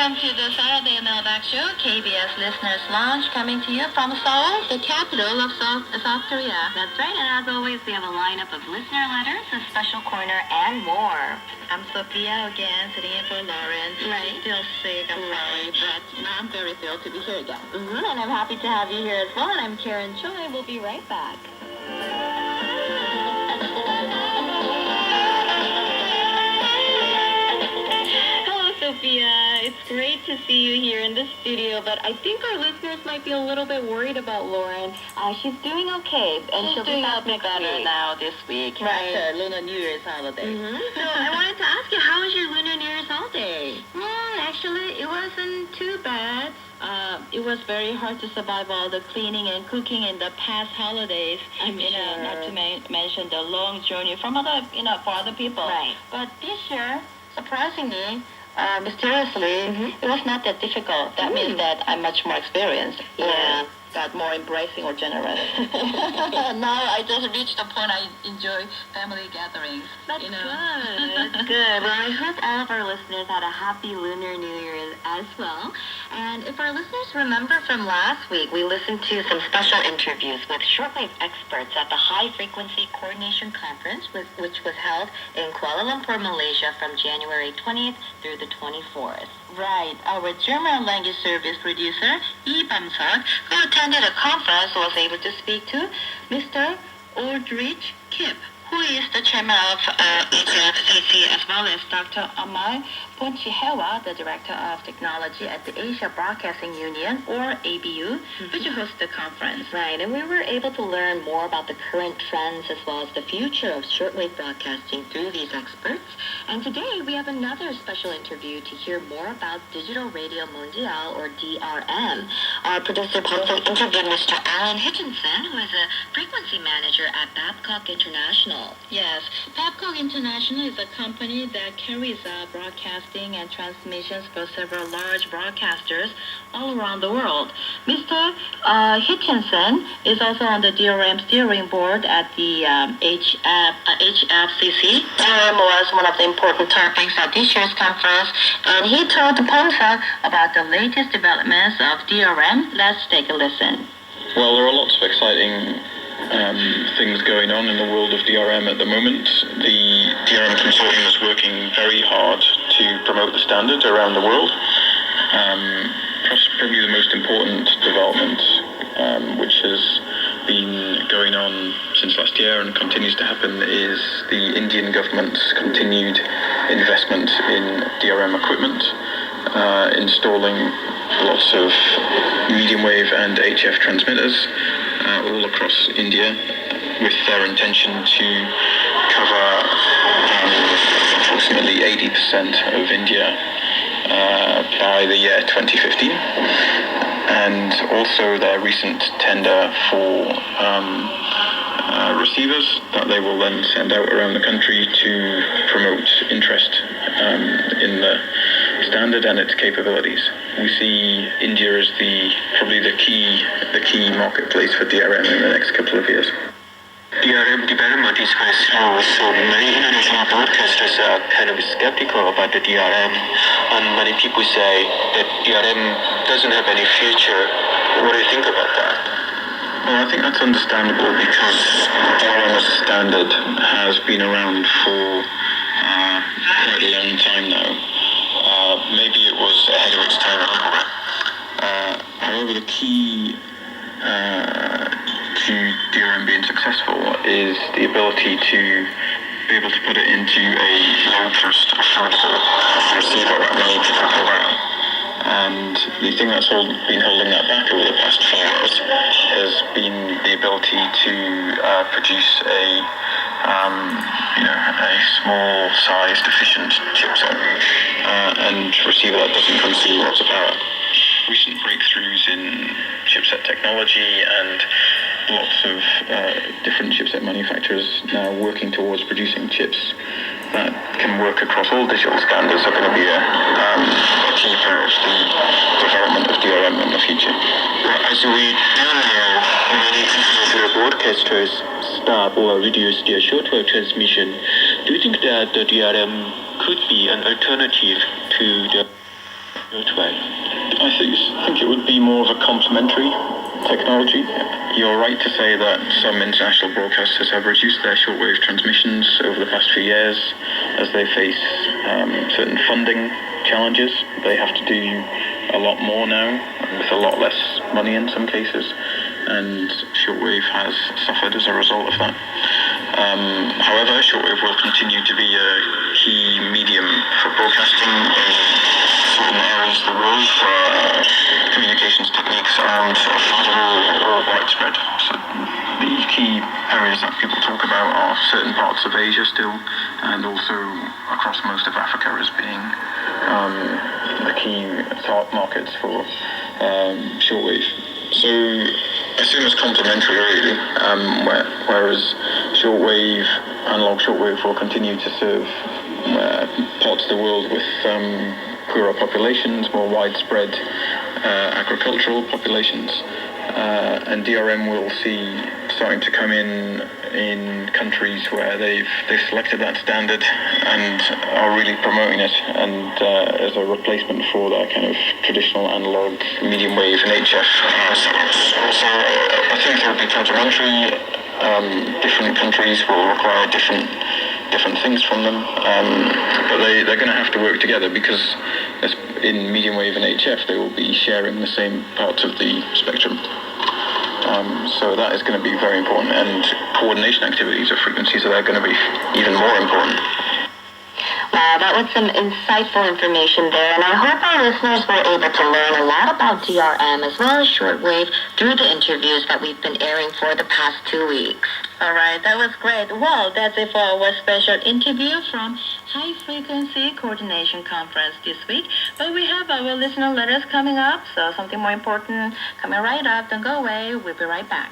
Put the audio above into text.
Welcome to the Saturday Mailbag Show, KBS Listeners Lounge, coming to you from Seoul, the capital of South Korea. That's right, and as always, we have a lineup of listener letters, a special corner, and more. I'm Sophia again, sitting in for Lawrence. Right. She's still sick, I'm sorry, but I'm very thrilled to be here again. And I'm happy to have you here as well, and I'm Karen Choi. We'll be right back. Sophia, it's great to see you here in the studio, but I think our listeners might be a little bit worried about Lauren. She's doing okay, and she'll be back next better week. now this week, Right. after Lunar New Year's holiday. So I wanted to ask you, how was your Lunar New Year's holiday? Actually, it wasn't too bad. It was very hard to survive all the cleaning and cooking in the past holidays. I'm sure. Not to mention the long journey from for other people. Right. But this year, surprisingly, mysteriously, it was not that difficult. That means that I'm much more experienced. Yeah. Got more embracing or generous. Now I just reached the point I enjoy family gatherings. That's good. That's good. Well, I hope all of our listeners had a happy Lunar New Year as well. And if our listeners remember from last week, we listened to some special interviews with shortwave experts at the High Frequency Coordination Conference, which was held in Kuala Lumpur, Malaysia from January 20th through the 24th. Right. Our German language service producer, Lee Bam-seok, who attended a conference, was able to speak to Mr. Aldrich Kip, who is the chairman of HFCC, as well as Dr. Amar Ponchihewa, the director of technology at the Asia Broadcasting Union, or ABU, which hosts the conference. Right, and we were able to learn more about the current trends as well as the future of shortwave broadcasting through these experts. And today we have another special interview to hear more about Digital Radio Mondial, or DRM. Our producer Paul interviewed Mr. Alan Hitchinson, who is a frequency manager at Babcock International. Yes, Babcock International is a company that carries out broadcasting and transmissions for several large broadcasters all around the world. Mr. Hitchinson is also on the DRM steering board at the HFCC. DRM was one of the important topics at this year's conference, and he told Ponsa about the latest developments of DRM. Let's take a listen. Well, there are lots of exciting things going on in the world of DRM at the moment. The DRM consortium is working very hard to promote the standard around the world. Probably the most important development, which has been going on since last year and continues to happen, is the Indian government's continued investment in DRM equipment, installing lots of medium wave and HF transmitters all across India, with their intention to cover approximately 80% of India by the year 2015, and also their recent tender for receivers that they will then send out around the country to promote interest in the standard and its capabilities. We see India as probably the key marketplace for DRM in the next couple of years. DRM development is very slow, so many international broadcasters are kind of skeptical about the DRM, and many people say that DRM doesn't have any future. What do you think about that? Well, I think that's understandable, because DRM as a standard has been around for quite a long time now. Maybe it was ahead of its time a little bit. However, the key to DRM being successful is the ability to be able to put it into a low-cost, affordable receiver that many people can buy. And the thing that's been holding that back over the past few years has been the ability to produce a small-sized, efficient chipset and receiver that doesn't consume lots of power. Recent breakthroughs in chipset technology and lots of different chipset manufacturers now working towards producing chips that can work across all digital standards are going to be a key part of the development of DRM in the future. Well, as we do know, many international broadcasters stop or reduce their shortwave transmission. Do you think that the DRM could be an alternative to the way? I think it would be more of a complementary technology. You're right to say that some international broadcasters have reduced their shortwave transmissions over the past few years as they face certain funding challenges. They have to do a lot more now with a lot less money in some cases, and shortwave has suffered as a result of that. However, shortwave will continue to be a key medium for broadcasting in certain areas of the world where communications techniques aren't affordable or widespread. So the key areas that people talk about are certain parts of Asia still, and also across most of Africa as being the key target markets for shortwave. So I assume it's complementary really, whereas analog shortwave will continue to serve parts of the world with poorer populations, more widespread agricultural populations, and DRM will see starting to come in countries where they've selected that standard and are really promoting it, and as a replacement for that kind of traditional analog medium wave and HF signals. So I think they'll be complementary. Different countries will require different things from them, but they're going to have to work together, because in medium wave and HF they will be sharing the same parts of the spectrum. So that is going to be very important, and coordination activities of frequencies are going to be even more important. Wow, that was some insightful information there, and I hope our listeners were able to learn a lot about DRM as well as shortwave through the interviews that we've been airing for the past 2 weeks. All right, that was great. Well, that's it for our special interview from High Frequency Coordination Conference this week. But we have our listener letters coming up, so something more important coming right up. Don't go away. We'll be right back.